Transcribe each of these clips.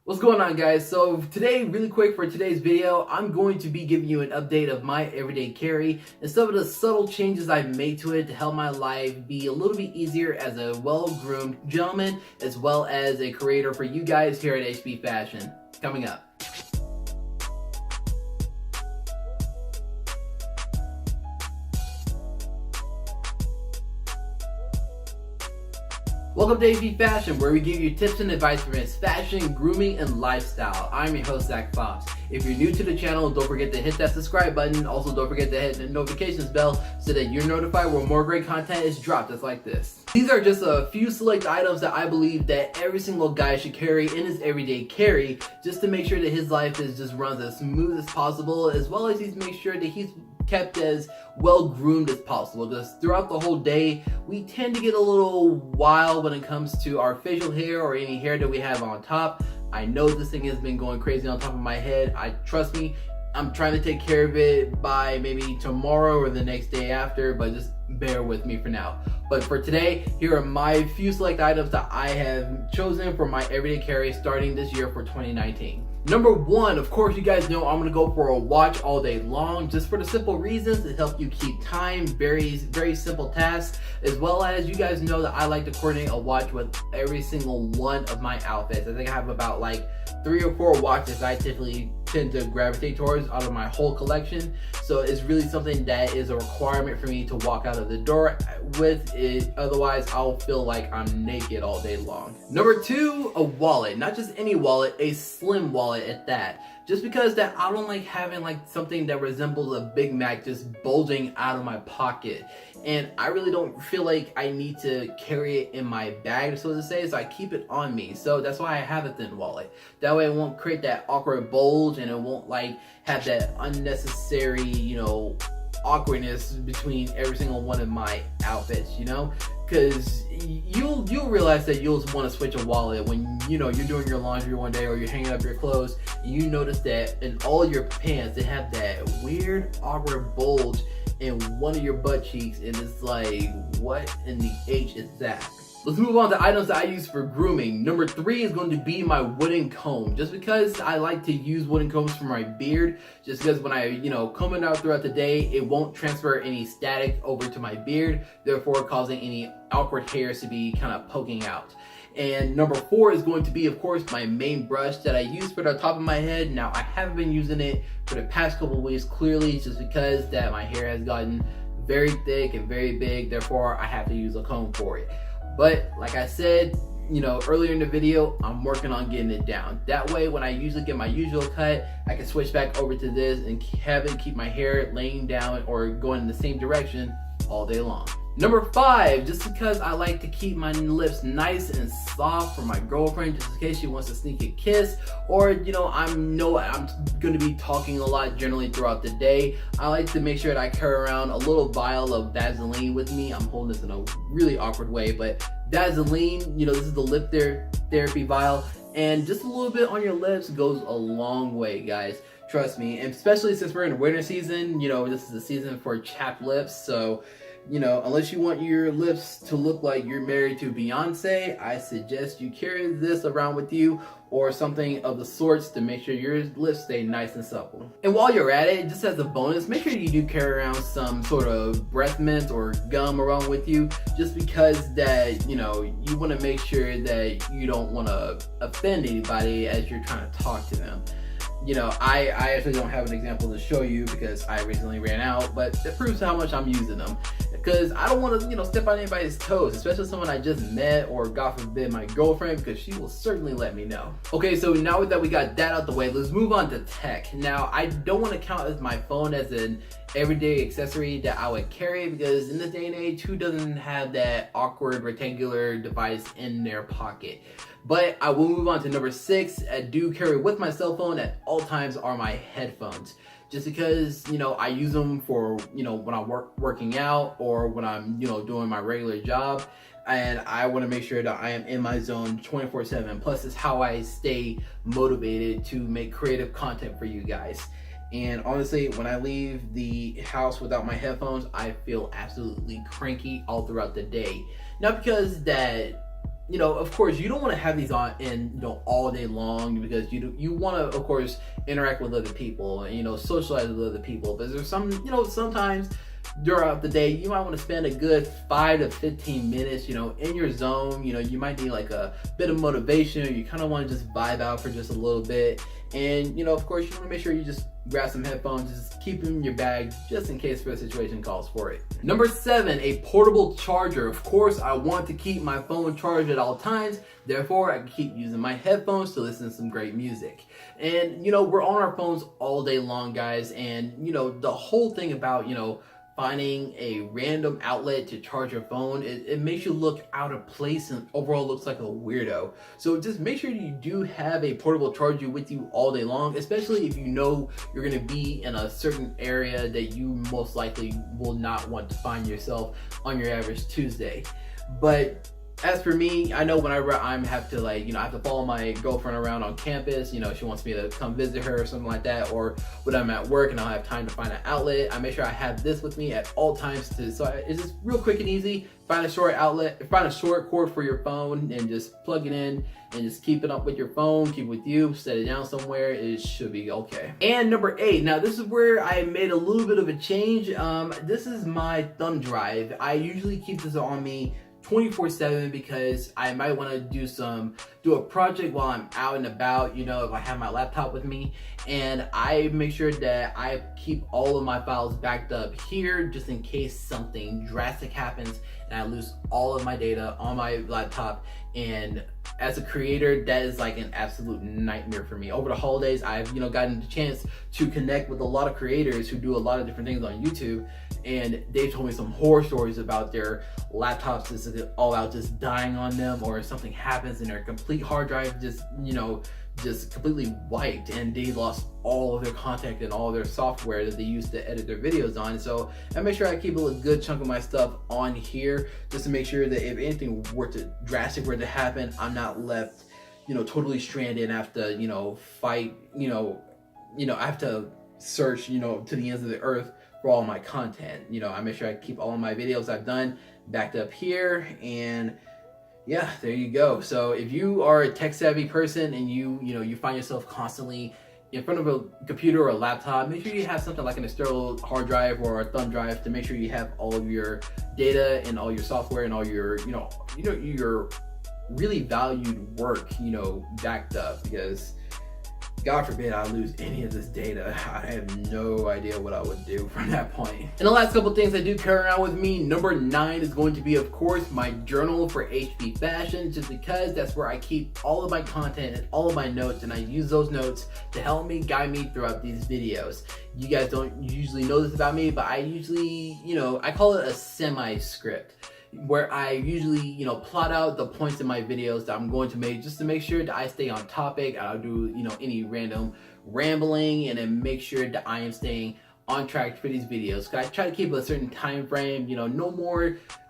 What's going on, guys? So today, really quick for today's video, I'm going to be giving you an update of my everyday carry and some of the subtle changes I've made to it to help my life be a little bit easier as a well-groomed gentleman, as well as a creator for you guys here at HB Fashion. Coming up. Welcome to HB Fashion, where we give you tips and advice for men's fashion, grooming, and lifestyle. I'm your host, Zach Fox. If you're new to the channel, don't forget to hit that subscribe button. Also, don't forget to hit the notifications bell so that you're notified when more great content is dropped just like this. These are just a few select items that I believe that every single guy should carry in his everyday carry, just to make sure that his life just runs as smooth as possible, as well as he's make sure that he's kept as well groomed as possible, because throughout the whole day we tend to get a little wild when it comes to our facial hair or any hair that we have on top. I know this thing has been going crazy on top of my head. Trust me, I'm trying to take care of it by maybe tomorrow or the next day after, but just bear with me for now. But for today, here are my few select items that I have chosen for my everyday carry starting this year for 2019. Number one, of course, you guys know I'm gonna go for a watch all day long, just for the simple reasons to help you keep time, very simple tasks, as well as you guys know that I like to coordinate a watch with every single one of my outfits. I think I have about like 3 or 4 watches I typically tend to gravitate towards out of my whole collection. So it's really something that is a requirement for me to walk out of the door with it. Otherwise, I'll feel like I'm naked all day long. Number two, a wallet. Not just any wallet, a slim wallet at that. Just because that I don't like having like something that resembles a Big Mac just bulging out of my pocket. And I really don't feel like I need to carry it in my bag, so to say, so I keep it on me. So that's why I have a thin wallet. That way it won't create that awkward bulge, and it won't like have that unnecessary, awkwardness between every single one of my outfits, because you'll realize that you'll want to switch a wallet when you're doing your laundry one day or you're hanging up your clothes, and you notice that in all your pants they have that weird awkward bulge in one of your butt cheeks, and it's like, what in the H is that? Let's move on to items that I use for grooming. Number 3 is going to be my wooden comb. Just because I like to use wooden combs for my beard, just because when I, comb it out throughout the day, it won't transfer any static over to my beard, therefore causing any awkward hairs to be kind of poking out. And number 4 is going to be, of course, my main brush that I use for the top of my head. Now, I haven't been using it for the past couple of weeks, clearly just because that my hair has gotten very thick and very big, therefore I have to use a comb for it. But like I said, earlier in the video, I'm working on getting it down. That way, when I usually get my usual cut, I can switch back over to this and have it keep my hair laying down or going in the same direction all day long. Number 5, just because I like to keep my lips nice and soft for my girlfriend, just in case she wants to sneak a kiss, or I'm going to be talking a lot generally throughout the day. I like to make sure that I carry around a little vial of Vaseline with me. I'm holding this in a really awkward way, but Vaseline, this is the lip therapy vial, and just a little bit on your lips goes a long way, guys. Trust me, and especially since we're in winter season, this is the season for chapped lips, so unless you want your lips to look like you're married to Beyonce, I suggest you carry this around with you or something of the sorts to make sure your lips stay nice and supple. And while you're at it, just as a bonus, make sure you do carry around some sort of breath mint or gum around with you, just because that, you want to make sure that you don't want to offend anybody as you're trying to talk to them. I actually don't have an example to show you because I recently ran out, but it proves how much I'm using them. Because I don't want to, step on anybody's toes, especially someone I just met, or God forbid my girlfriend, because she will certainly let me know. Okay, so now that we got that out the way, let's move on to tech. Now, I don't want to count as my phone as an everyday accessory that I would carry, because in this day and age, who doesn't have that awkward rectangular device in their pocket? But I will move on to number 6. I do carry with my cell phone at all times are my headphones. Just because, I use them for, when I'm working out or when I'm, doing my regular job. And I want to make sure that I am in my zone 24/7. Plus, it's how I stay motivated to make creative content for you guys. And honestly, when I leave the house without my headphones, I feel absolutely cranky all throughout the day. Not because that of course, you don't want to have these on in, all day long, because you want to, of course, interact with other people and, socialize with other people. But there's some, sometimes throughout the day, you might want to spend a good 5 to 15 minutes, in your zone. You might need like a bit of motivation, or you kind of want to just vibe out for just a little bit. And, of course, you want to make sure you just grab some headphones, just keep them in your bag, just in case the situation calls for it. Number 7, a portable charger. Of course, I want to keep my phone charged at all times. Therefore, I can keep using my headphones to listen to some great music. And, we're on our phones all day long, guys. And, the whole thing about, finding a random outlet to charge your phone, it makes you look out of place and overall looks like a weirdo. So just make sure you do have a portable charger with you all day long, especially if you're going to be in a certain area that you most likely will not want to find yourself on your average Tuesday. But as for me, I know whenever I have to I have to follow my girlfriend around on campus, she wants me to come visit her or something like that, or when I'm at work and I'll have time to find an outlet, I make sure I have this with me at all times so it's just real quick and easy. Find a short cord for your phone and just plug it in and just keep it up with your phone, keep it with you, set it down somewhere, it should be okay. And number 8, now this is where I made a little bit of a change. This is my thumb drive. I usually keep this on me 24/7 because I might want to do a project while I'm out and about, if I have my laptop with me, and I make sure that I keep all of my files backed up here just in case something drastic happens and I lose all of my data on my laptop. And as a creator, that is like an absolute nightmare for me. Over the holidays, I've gotten the chance to connect with a lot of creators who do a lot of different things on YouTube, and they told me some horror stories about their laptops just all out just dying on them, or something happens and their complete hard drive just completely wiped, and they lost all of their content and all their software that they used to edit their videos on. So I make sure I keep a good chunk of my stuff on here just to make sure that if anything drastic were to happen, I'm not left totally stranded and have to fight, I have to search to the ends of the earth for all my content. I make sure I keep all of my videos I've done backed up here, and yeah, there you go. So if you are a tech savvy person and you find yourself constantly in front of a computer or a laptop, make sure you have something like an external hard drive or a thumb drive to make sure you have all of your data and all your software and all your your really valued work backed up, because God forbid I lose any of this data. I have no idea what I would do from that point. And the last couple things I do carry around with me, number 9 is going to be, of course, my journal for HB Fashion, just because that's where I keep all of my content and all of my notes, and I use those notes to help me, guide me throughout these videos. You guys don't usually know this about me, but I usually, I call it a semi-script, where I usually, plot out the points in my videos that I'm going to make, just to make sure that I stay on topic. I'll do, any random rambling, and then make sure that I am staying on track for these videos. Cause I try to keep a certain time frame,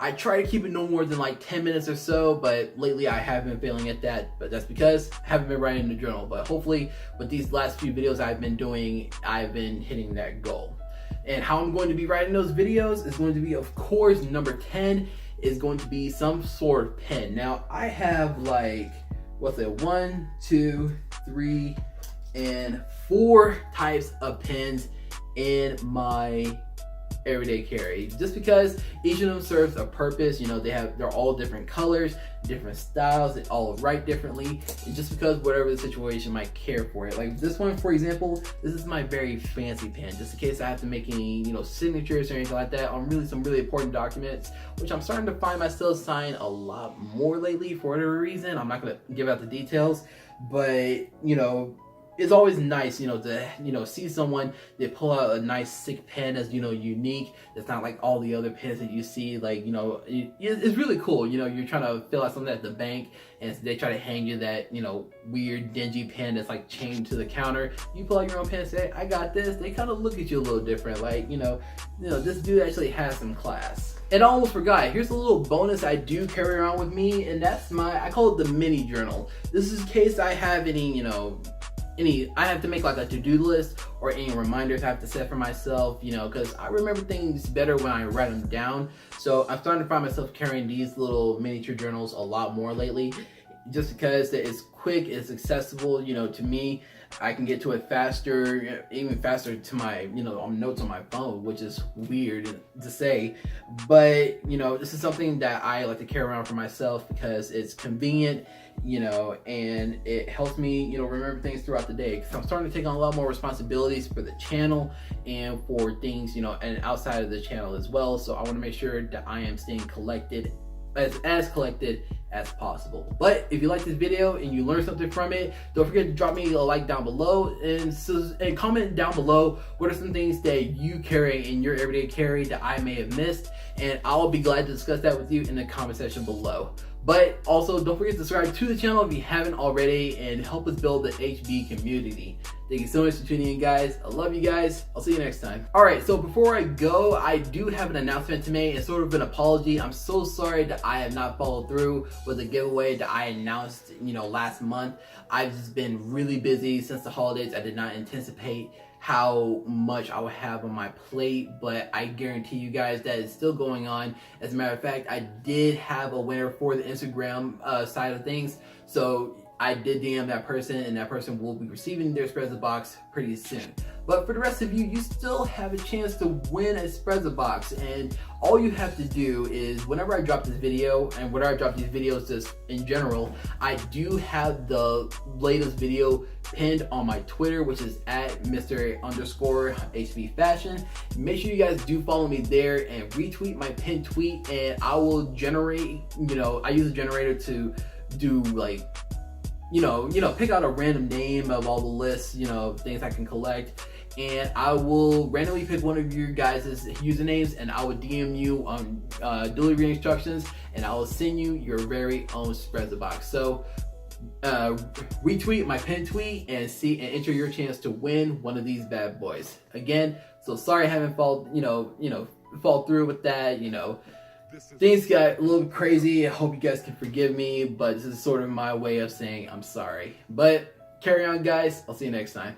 I try to keep it no more than like 10 minutes or so, but lately I have been failing at that, but that's because I haven't been writing in the journal. But hopefully with these last few videos I've been doing, I've been hitting that goal. And how I'm going to be writing those videos is going to be, of course, number 10 is going to be some sort of pen. Now I have 1, 2, 3, and 4 types of pens in my everyday carry, just because each of them serves a purpose. They're all different colors, different styles, they all write differently, and just because whatever the situation might care for it. Like this one, for example, this is my very fancy pen, just in case I have to make any signatures or anything like that on some really important documents, which I'm starting to find myself sign a lot more lately for whatever reason. I'm not going to give out the details, but it's always nice, to see someone, they pull out a nice sick pen that's, unique. That's not like all the other pens that you see. It's really cool. You're trying to fill out something at the bank, and they try to hang you that, weird dingy pen that's like chained to the counter. You pull out your own pen and say, I got this. They kind of look at you a little different. This dude actually has some class. And I almost forgot, here's a little bonus I do carry around with me, and that's I call it the mini journal. This is in case I have any, I have to make like a to-do list or any reminders I have to set for myself, you know, because I remember things better when I write them down. So I'm starting to find myself carrying these little miniature journals a lot more lately, just because it's quick, it's accessible, you know, to me. I can get to it faster, even faster to my, you know, notes on my phone, which is weird to say, but you know, this is something that I like to carry around for myself because it's convenient, you know, and it helps me, you know, remember things throughout the day. Because I'm starting to take on a lot more responsibilities for the channel and for things, you know, and outside of the channel as well. So I want to make sure that I am staying collected, as collected as possible. But if you like this video and you learned something from it, don't forget to drop me a like down below and comment down below what are some things that you carry in your everyday carry that I may have missed, and I'll be glad to discuss that with you in the comment section below. But also, don't forget to subscribe to the channel if you haven't already and help us build the HB community. Thank you so much for tuning in, guys. I love you guys. I'll see you next time. All right, so before I go, I do have an announcement to make and sort of an apology. I'm so sorry that I have not followed through with the giveaway that I announced, you know, last month. I've just been really busy since the holidays. I did not anticipate how much I would have on my plate, but I guarantee you guys that it's still going on. As a matter of fact, I did have a winner for the Instagram side of things, so I did DM that person, and that person will be receiving their Sprezza box pretty soon. But for the rest of you, you still have a chance to win a Sprezza box, and all you have to do is whenever I drop this video, and whenever I drop these videos just in general, I do have the latest video pinned on my Twitter, which is at Mr_HB Fashion. Make sure you guys do follow me there and retweet my pinned tweet, and I will generate, you know, I use a generator to do like, you know, pick out a random name of all the lists, you know, things I can collect, and I will randomly pick one of your guys' usernames, and I will DM you on delivery instructions, and I will send you your very own Sprezza box. So retweet my pinned tweet and enter your chance to win one of these bad boys. Again, so sorry I haven't fall through with that, you know. Things got a little bit crazy. I hope you guys can forgive me, but this is sort of my way of saying I'm sorry. But carry on, guys. I'll see you next time.